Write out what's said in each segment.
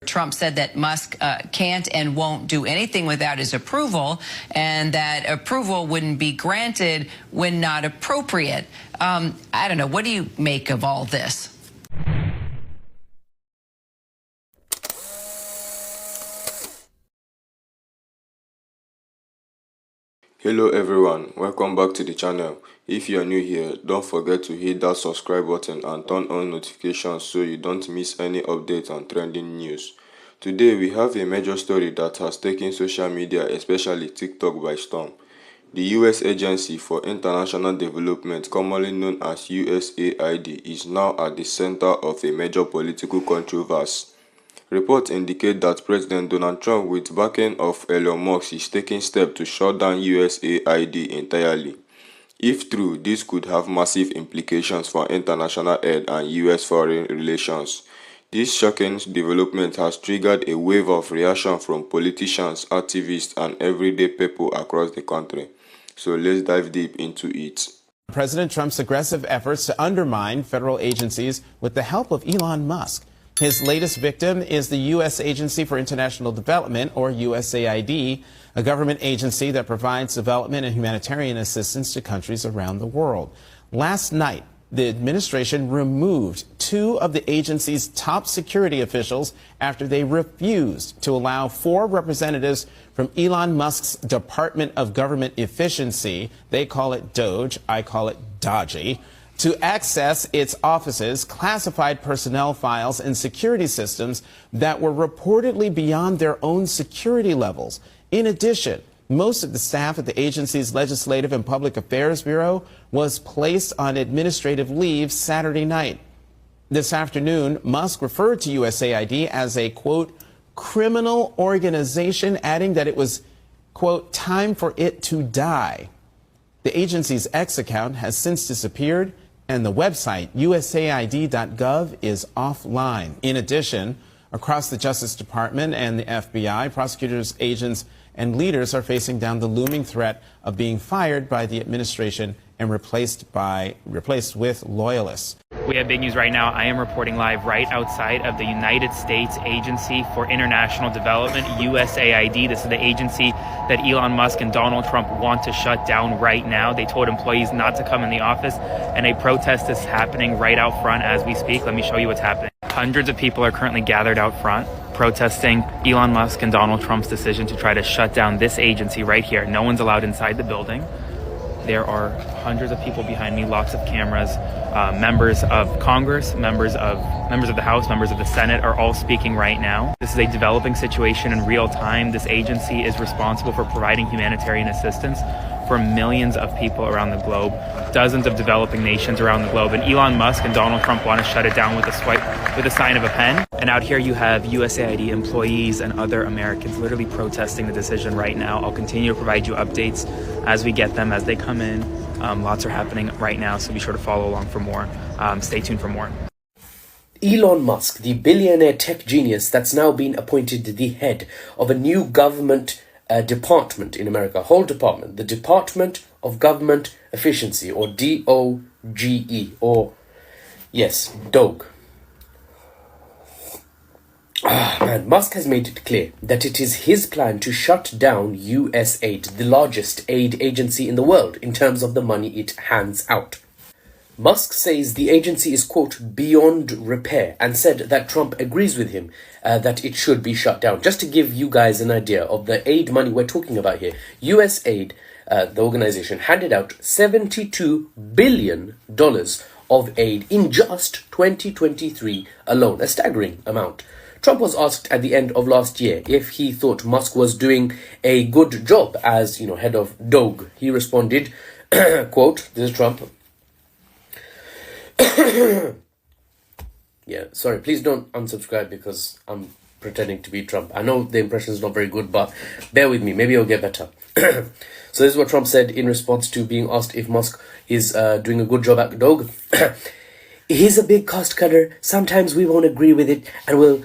Trump said that Musk can't and won't do anything without his approval, and that approval wouldn't be granted when not appropriate. I don't know. What do you make of all this? Hello everyone, welcome back to the channel. If you are new here, don't forget to hit that subscribe button and turn on notifications so you don't miss any updates on trending news. Today we have a major story that has taken social media, especially TikTok, by storm. The U.S. Agency for International Development, commonly known as USAID, is now at the center of a major political controversy. Reports indicate that President Donald Trump, with backing of Elon Musk, is taking steps to shut down USAID entirely. If true, this could have massive implications for international aid and U.S. foreign relations. This shocking development has triggered a wave of reaction from politicians, activists, and everyday people across the country. So let's dive deep into it. President Trump's aggressive efforts to undermine federal agencies with the help of Elon Musk. His latest victim is the U.S. Agency for International Development, or USAID, a government agency that provides development and humanitarian assistance to countries around the world. Last night, the administration removed two of the agency's top security officials after they refused to allow four representatives from Elon Musk's Department of Government Efficiency, they call it DOGE, I call it Dodgy, to access its offices, classified personnel files, and security systems that were reportedly beyond their own security levels. In addition, most of the staff at the agency's Legislative and Public Affairs Bureau was placed on administrative leave Saturday night. This afternoon, Musk referred to USAID as a, quote, criminal organization, adding that it was, quote, time for it to die. The agency's X account has since disappeared, and the website usaid.gov is offline. In addition, across the Justice Department and the FBI, prosecutors, agents, and leaders are facing down the looming threat of being fired by the administration and replaced with loyalists. We have big news right now. I am reporting live right outside of the United States Agency for International Development, USAID. This is the agency that Elon Musk and Donald Trump want to shut down right now. They told employees not to come in the office, and a protest is happening right out front as we speak. Let me show you what's happening. Hundreds of people are currently gathered out front, protesting Elon Musk and Donald Trump's decision to try to shut down this agency right here. No one's allowed inside the building. There are hundreds of people behind me, lots of cameras, members of Congress, members of the House, members of the Senate are all speaking right now. This is a developing situation in real time. This agency is responsible for providing humanitarian assistance for millions of people around the globe, dozens of developing nations around the globe. And Elon Musk and Donald Trump want to shut it down with a sign of a pen. And out here you have USAID employees and other Americans literally protesting the decision right now. I'll continue to provide you updates as we get them, as they come in. Lots are happening right now, so be sure to follow along for more. Stay tuned for more. Elon Musk, the billionaire tech genius that's now been appointed the head of a new government department in America, whole department, the Department of Government Efficiency, or DOGE, or yes, DOG. Man, Musk has made it clear that it is his plan to shut down USAID, the largest aid agency in the world in terms of the money it hands out. Musk says the agency is, quote, beyond repair, and said that Trump agrees with him that it should be shut down. Just to give you guys an idea of the aid money we're talking about here, USAID, the organization, handed out $72 billion of aid in just 2023 alone, a staggering amount. Trump was asked at the end of last year if he thought Musk was doing a good job as, head of DOG. He responded, quote, this is Trump. Yeah, sorry, please don't unsubscribe because I'm pretending to be Trump. I know the impression is not very good, but bear with me, maybe it'll get better. So this is what Trump said in response to being asked if Musk is doing a good job at DOG. He's a big cost cutter. Sometimes we won't agree with it and we'll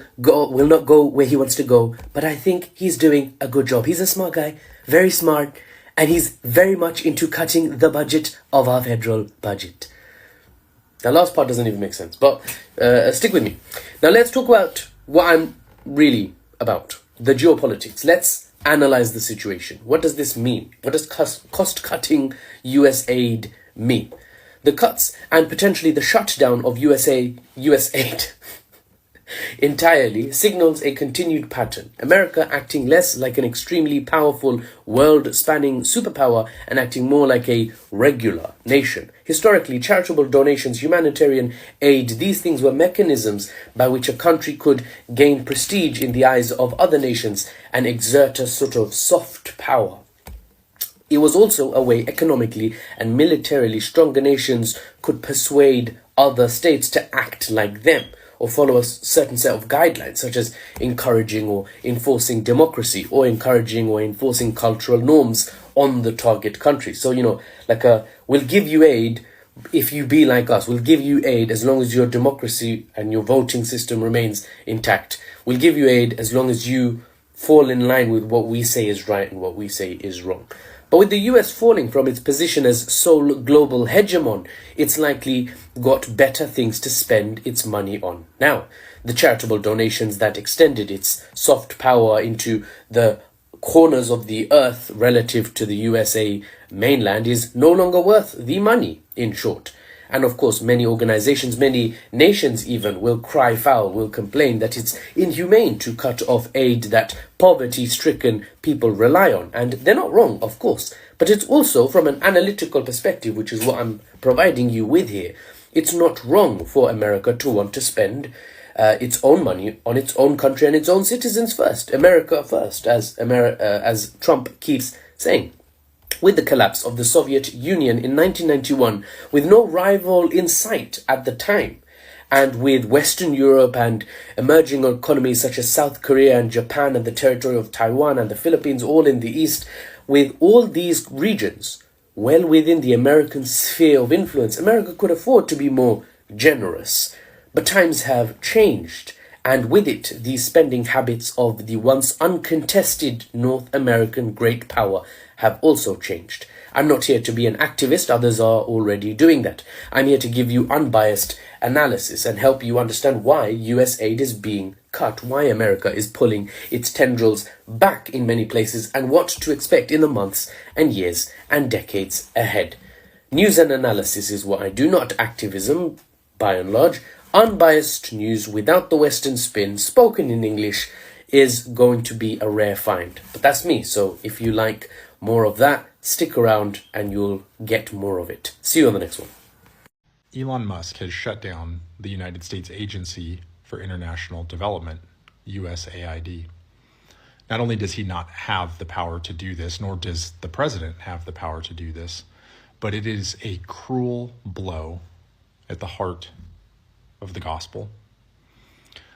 not go where he wants to go, but I think he's doing a good job. He's a smart guy, very smart, and he's very much into cutting the budget of our federal budget. The last part doesn't even make sense, but stick with me. Now let's talk about what I'm really about? The geopolitics. Let's analyze the situation. What does this mean? What does cost-cutting US aid mean? The cuts and potentially the shutdown of US aid entirely signals a continued pattern. America acting less like an extremely powerful world-spanning superpower and acting more like a regular nation. Historically, charitable donations, humanitarian aid, these things were mechanisms by which a country could gain prestige in the eyes of other nations and exert a sort of soft power. It was also a way economically and militarily stronger nations could persuade other states to act like them, or follow a certain set of guidelines, such as encouraging or enforcing democracy, or encouraging or enforcing cultural norms on the target country. So, we'll give you aid if you be like us. We'll give you aid as long as your democracy and your voting system remains intact. We'll give you aid as long as you fall in line with what we say is right and what we say is wrong. But with the US falling from its position as sole global hegemon, it's likely got better things to spend its money on. Now, the charitable donations that extended its soft power into the corners of the earth relative to the USA mainland is no longer worth the money, in short. And of course, many organizations, many nations even, will cry foul, will complain that it's inhumane to cut off aid that poverty-stricken people rely on. And they're not wrong, of course. But it's also, from an analytical perspective, which is what I'm providing you with here, it's not wrong for America to want to spend its own money on its own country and its own citizens first. America first, as Trump keeps saying. With the collapse of the Soviet Union in 1991, with no rival in sight at the time, and with Western Europe and emerging economies such as South Korea and Japan and the territory of Taiwan and the Philippines all in the east, with all these regions well within the American sphere of influence, America could afford to be more generous. But times have changed, and with it, the spending habits of the once uncontested North American great power have also changed. I'm not here to be an activist, others are already doing that. I'm here to give you unbiased analysis and help you understand why US aid is being cut, why America is pulling its tendrils back in many places, and what to expect in the months and years and decades ahead. News and analysis is what I do, not activism, by and large. Unbiased news without the Western spin, spoken in English, is going to be a rare find. But that's me, so if you like more of that, stick around and you'll get more of it. See you on the next one. Elon Musk has shut down the United States Agency for International Development, USAID. Not only does he not have the power to do this, nor does the president have the power to do this, but it is a cruel blow at the heart of the gospel.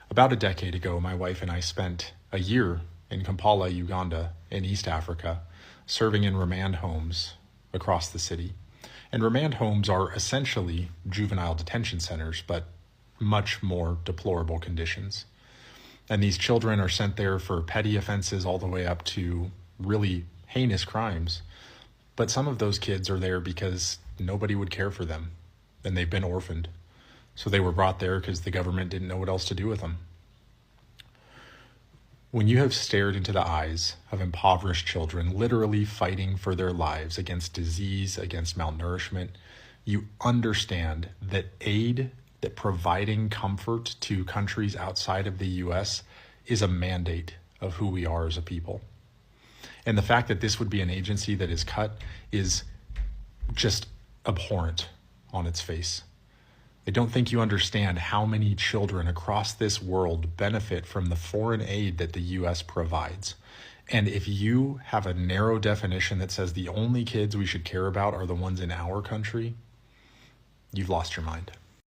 About a decade ago, my wife and I spent a year in Kampala, Uganda, in East Africa, serving in remand homes across the city. And remand homes are essentially juvenile detention centers, but much more deplorable conditions. And these children are sent there for petty offenses all the way up to really heinous crimes. But some of those kids are there because nobody would care for them, and they've been orphaned. So they were brought there because the government didn't know what else to do with them. When you have stared into the eyes of impoverished children literally fighting for their lives against disease, against malnourishment, you understand that aid, that providing comfort to countries outside of the US is a mandate of who we are as a people. And the fact that this would be an agency that is cut is just abhorrent on its face. I don't think you understand how many children across this world benefit from the foreign aid that the US provides. And if you have a narrow definition that says the only kids we should care about are the ones in our country, you've lost your mind.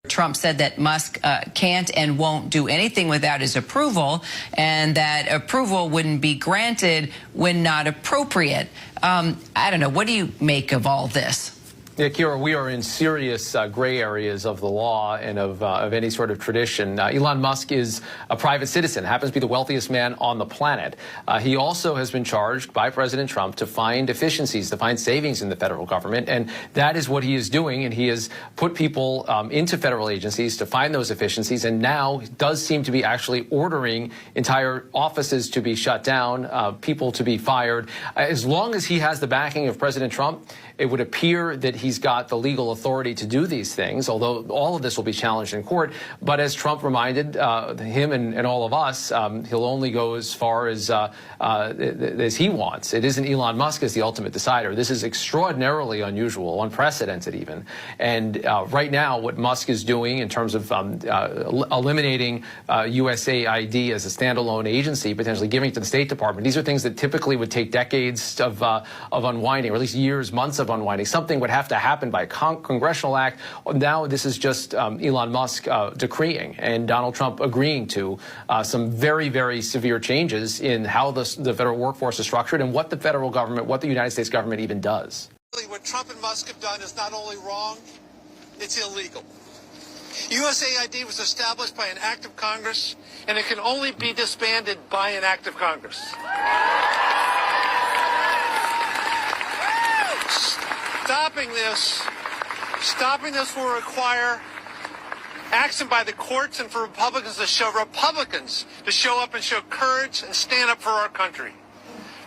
Trump said that Musk can't and won't do anything without his approval, and that approval wouldn't be granted when not appropriate. I don't know. What do you make of all this? Yeah, Kira, we are in serious gray areas of the law and of any sort of tradition. Elon Musk is a private citizen, happens to be the wealthiest man on the planet. He also has been charged by President Trump to find efficiencies, to find savings in the federal government, and that is what he is doing, and he has put people into federal agencies to find those efficiencies, and now does seem to be actually ordering entire offices to be shut down, people to be fired. As long as he has the backing of President Trump, it would appear that he's got the legal authority to do these things, although all of this will be challenged in court. But as Trump reminded him and all of us, he'll only go as far as he wants. It isn't Elon Musk as the ultimate decider. This is extraordinarily unusual, unprecedented even. And right now, what Musk is doing in terms of eliminating USAID as a standalone agency, potentially giving it to the State Department, these are things that typically would take decades of unwinding, or at least years, months of unwinding. Something would have to happen by congressional act. Now this is just Elon Musk decreeing and Donald Trump agreeing to some very, very severe changes in how the federal workforce is structured and what the federal government, what the United States government even does. What Trump and Musk have done is not only wrong, it's illegal. USAID was established by an act of Congress, and it can only be disbanded by an act of Congress. Stopping this will require action by the courts and for Republicans to show up and show courage and stand up for our country.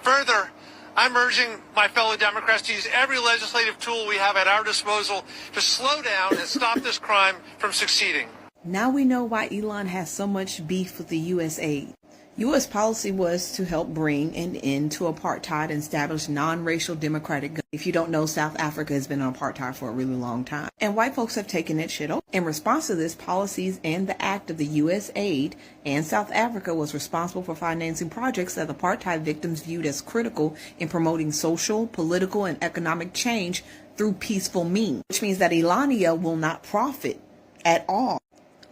Further, I'm urging my fellow Democrats to use every legislative tool we have at our disposal to slow down and stop this crime from succeeding. Now we know why Elon has so much beef with the USAID. U.S. policy was to help bring an end to apartheid and establish non-racial democratic government. If you don't know, South Africa has been on apartheid for a really long time. And white folks have taken that shit over. In response to this, policies and the act of the USAID and South Africa was responsible for financing projects that apartheid victims viewed as critical in promoting social, political, and economic change through peaceful means, which means that Elania will not profit at all.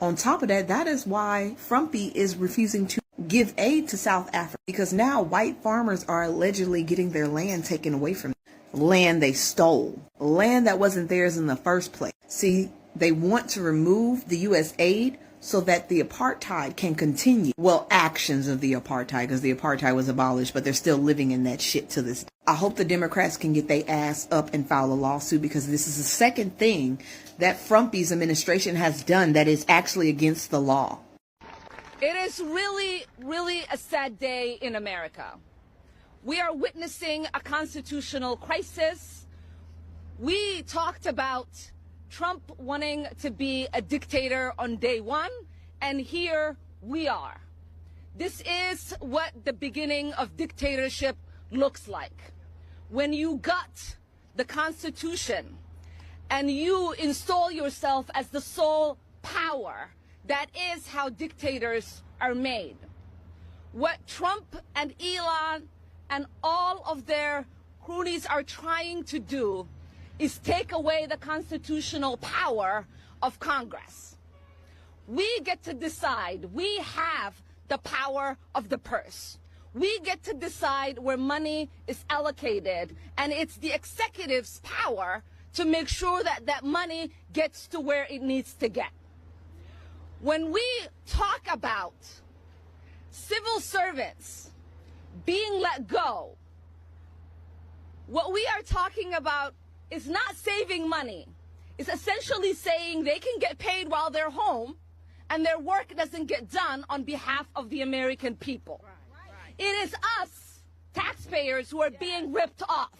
On top of that, that is why Frumpy is refusing to give aid to South Africa, because now white farmers are allegedly getting their land taken away from them. Land they stole, land that wasn't theirs in the first place. See, they want to remove the U.S. aid so that the apartheid can continue. Well, actions of the apartheid, because the apartheid was abolished, but they're still living in that shit to this day. I hope the Democrats can get their ass up and file a lawsuit, because this is the second thing that Frumpy's administration has done that is actually against the law. It is really, really a sad day in America. We are witnessing a constitutional crisis. We talked about Trump wanting to be a dictator on day one, and here we are. This is what the beginning of dictatorship looks like. When you gut the Constitution and you install yourself as the sole power, that is how dictators are made. What Trump and Elon and all of their cronies are trying to do is take away the constitutional power of Congress. We get to decide. We have the power of the purse. We get to decide where money is allocated, and it's the executive's power to make sure that that money gets to where it needs to get. When we talk about civil servants being let go, what we are talking about is not saving money. It's essentially saying they can get paid while they're home and their work doesn't get done on behalf of the American people. It is us, taxpayers, who are being ripped off.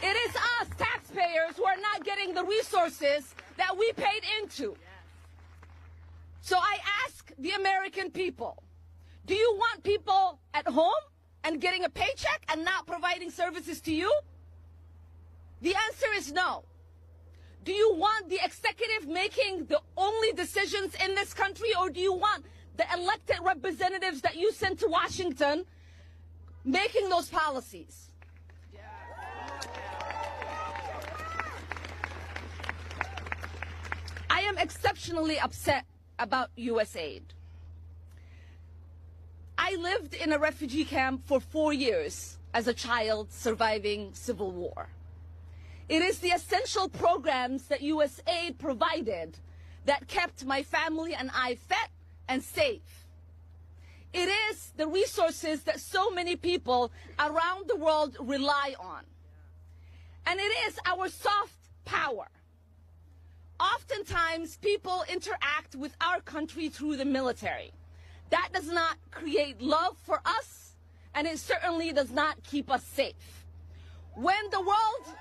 It is us, taxpayers, who are not getting the resources that we paid into. So I ask the American people, do you want people at home and getting a paycheck and not providing services to you? The answer is no. Do you want the executive making the only decisions in this country, or do you want the elected representatives that you sent to Washington making those policies? I am exceptionally upset about USAID. I lived in a refugee camp for 4 years as a child surviving civil war. It is the essential programs that USAID provided that kept my family and I fed and safe. It is the resources that so many people around the world rely on. And it is our soft power. Oftentimes, people interact with our country through the military. That does not create love for us, and it certainly does not keep us safe. When the world...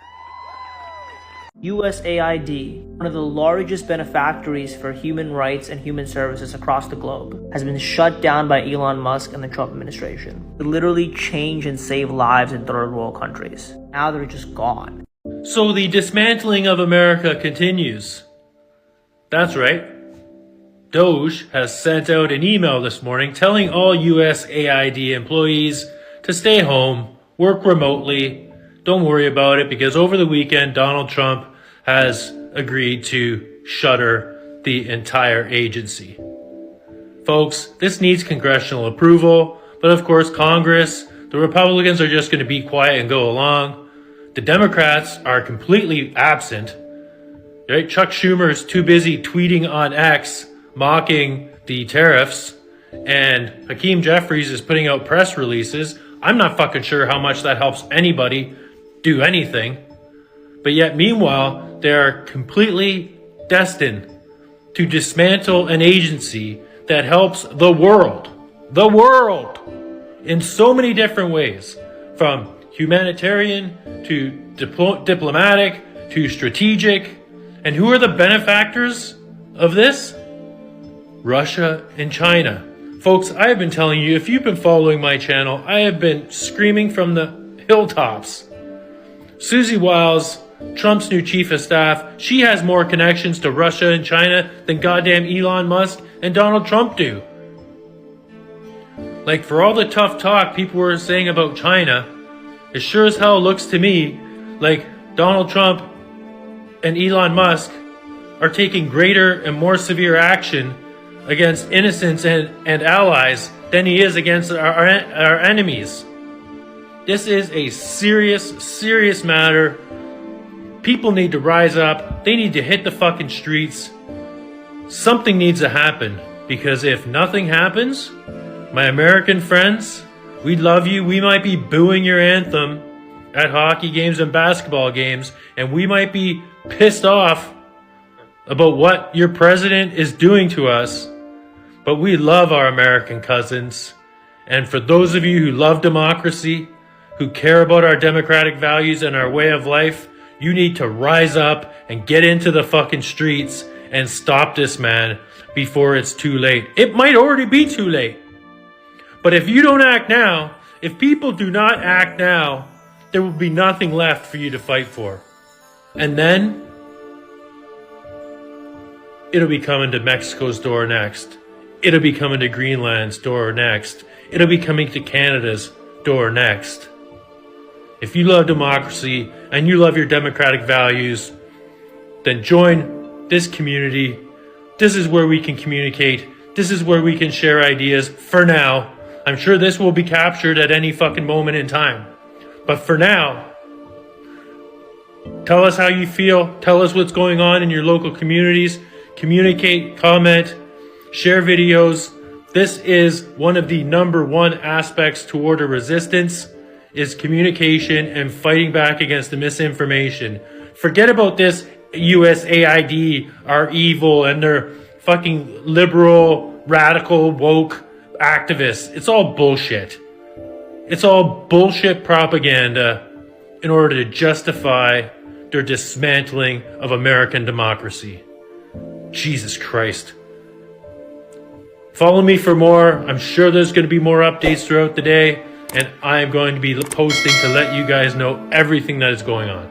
USAID, one of the largest benefactories for human rights and human services across the globe, has been shut down by Elon Musk and the Trump administration. It literally change and save lives in third world countries. Now they're just gone. So the dismantling of America continues. That's right. Doge has sent out an email this morning telling all USAID employees to stay home, work remotely. Don't worry about it, because over the weekend, Donald Trump has agreed to shutter the entire agency. Folks, this needs congressional approval, but of course Congress, the Republicans are just going to be quiet and go along. The Democrats are completely absent. Right? Chuck Schumer is too busy tweeting on X, mocking the tariffs, and Hakeem Jeffries is putting out press releases. I'm not fucking sure how much that helps anybody do anything. But yet, meanwhile, they are completely destined to dismantle an agency that helps the world, in so many different ways, from humanitarian to diplomatic to strategic. And who are the benefactors of this? Russia and China. Folks, I have been telling you, if you've been following my channel, I have been screaming from the hilltops. Susie Wiles, Trump's new chief of staff, she has more connections to Russia and China than goddamn Elon Musk and Donald Trump do. Like, for all the tough talk people were saying about China, it sure as hell looks to me like Donald Trump and Elon Musk are taking greater and more severe action against innocents and allies than he is against our enemies. This is a serious matter. People need to rise up. They need to hit the fucking streets. Something needs to happen, because if nothing happens, my American friends, we love you. We might be booing your anthem at hockey games and basketball games, and we might be pissed off about what your president is doing to us, but we love our American cousins. And for those of you who love democracy, who care about our democratic values and our way of life, you need to rise up and get into the fucking streets and stop this man before it's too late. It might already be too late. But if you don't act now, if people do not act now, there will be nothing left for you to fight for. And then it'll be coming to Mexico's door next. It'll be coming to Greenland's door next. It'll be coming to Canada's door next. If you love democracy and you love your democratic values, then join this community. This is where we can communicate. This is where we can share ideas for now. I'm sure this will be captured at any fucking moment in time. But for now, tell us how you feel. Tell us what's going on in your local communities. Communicate, comment, share videos. This is one of the number one aspects toward a resistance, is communication and fighting back against the misinformation. Forget about this USAID are evil and they're fucking liberal, radical, woke activists. It's all bullshit. It's all bullshit propaganda in order to justify their dismantling of American democracy. Jesus Christ. Follow me for more. I'm sure there's going to be more updates throughout the day, and I'm going to be posting to let you guys know everything that is going on.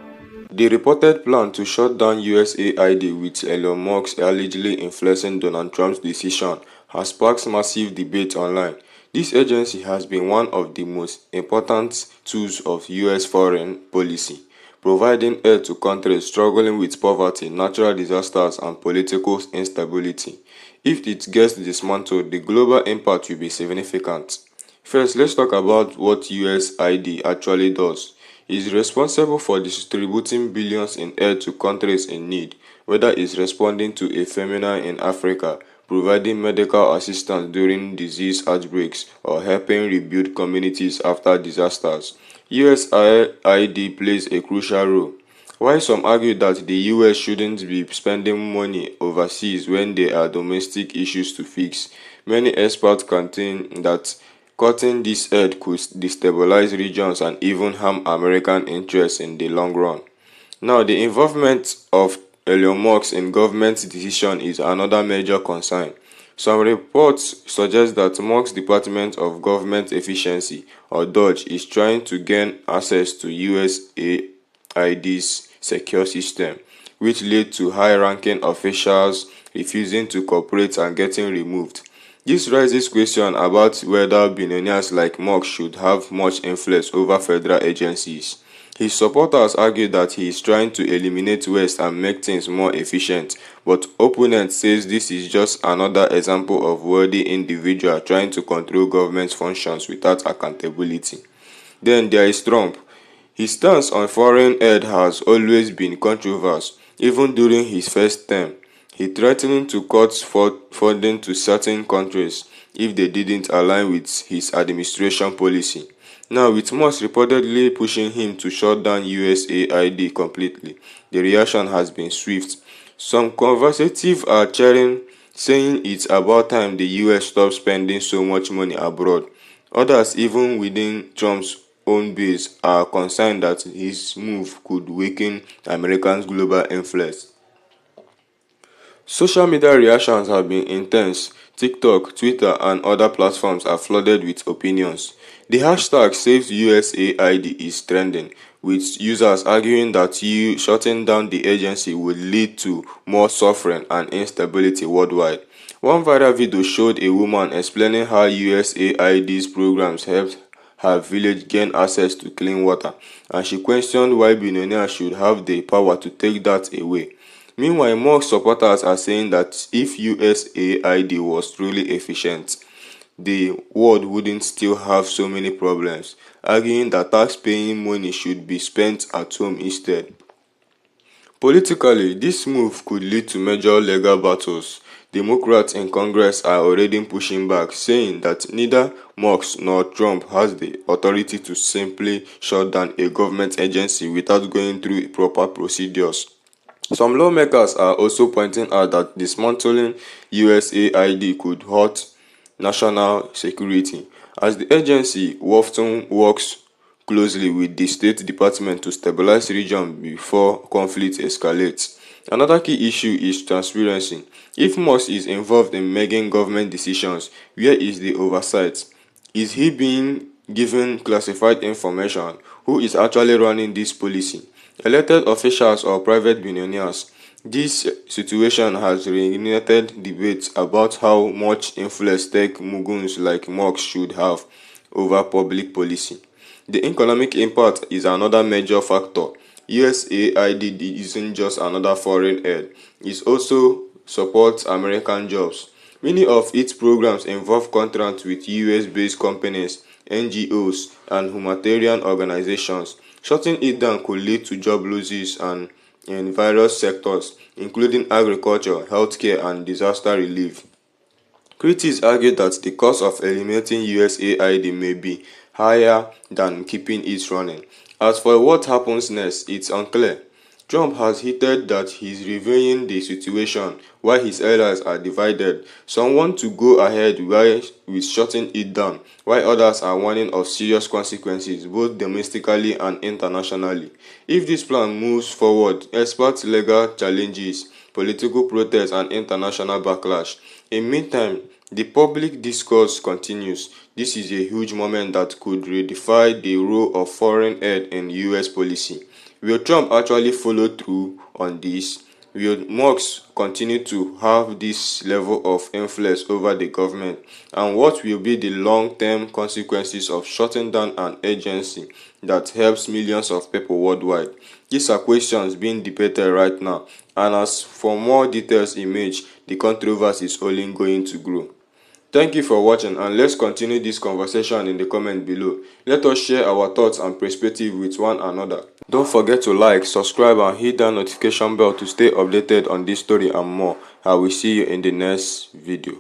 The reported plan to shut down USAID, with Elon Musk allegedly influencing Donald Trump's decision, has sparked massive debate online. This agency has been one of the most important tools of US foreign policy, providing aid to countries struggling with poverty, natural disasters, and political instability. If it gets dismantled, the global impact will be significant. First, let's talk about what USAID actually does. is responsible for distributing billions in aid to countries in need, whether it's responding to a famine in Africa, providing medical assistance during disease outbreaks, or helping rebuild communities after disasters. USAID plays a crucial role. While some argue that the US shouldn't be spending money overseas when there are domestic issues to fix, many experts contend that cutting this aid could destabilize regions and even harm American interests in the long run. Now, the involvement of Elon Musk in government decision is another major concern. Some reports suggest that Musk's Department of Government Efficiency, or DOGE, is trying to gain access to USAID's secure system, which led to high-ranking officials refusing to cooperate and getting removed. This raises questions about whether billionaires like Musk should have much influence over federal agencies. His supporters argue that he is trying to eliminate waste and make things more efficient, but opponents say this is just another example of wealthy individual trying to control government functions without accountability. Then there is Trump. His stance on foreign aid has always been controversial, even during his first term. He threatened to cut funding to certain countries if they didn't align with his administration policy. Now, with Musk reportedly pushing him to shut down USAID completely, the reaction has been swift. Some conservatives are cheering, saying it's about time the US stops spending so much money abroad. Others, even within Trump's own base, are concerned that his move could weaken America's global influence. Social media reactions have been intense. TikTok, Twitter, and other platforms are flooded with opinions. The hashtag #SaveUSAID is trending, with users arguing that shutting down the agency would lead to more suffering and instability worldwide. One viral video showed a woman explaining how USAID's programs helped her village gain access to clean water, and she questioned why billionaires should have the power to take that away. Meanwhile, Musk supporters are saying that if USAID was truly efficient, the world wouldn't still have so many problems, arguing that tax-paying money should be spent at home instead. Politically, this move could lead to major legal battles. Democrats in Congress are already pushing back, saying that neither Musk nor Trump has the authority to simply shut down a government agency without going through proper procedures. Some lawmakers are also pointing out that dismantling USAID could hurt national security, as the agency often works closely with the State Department to stabilize regions before conflict escalates. Another key issue is transparency. If Musk is involved in making government decisions, where is the oversight? Is he being given classified information? Who is actually running this policy? Elected officials or private billionaires? This situation has reignited debates about how much influence tech moguls like Musk should have over public policy. The economic impact is another major factor. USAID isn't just another foreign aid, it also supports American jobs. Many of its programs involve contracts with US-based companies, NGOs, and humanitarian organizations. Shutting it down could lead to job losses in various sectors, including agriculture, healthcare, and disaster relief. Critics argue that the cost of eliminating USAID may be higher than keeping it running. As for what happens next, it's unclear. Trump has hinted that he's reviewing the situation while his allies are divided. Some want to go ahead with shutting it down, while others are warning of serious consequences both domestically and internationally. If this plan moves forward, expect legal challenges, political protests, and international backlash. In the meantime, the public discourse continues. This is a huge moment that could redefine the role of foreign aid in US policy. Will Trump actually follow through on this? Will Musk continue to have this level of influence over the government? And what will be the long-term consequences of shutting down an agency that helps millions of people worldwide? These are questions being debated right now, and as for more details emerge, the controversy is only going to grow. Thank you for watching, and let's continue this conversation in the comment below. Let us share our thoughts and perspective with one another. Don't forget to like, subscribe and hit that notification bell to stay updated on this story and more. I will see you in the next video.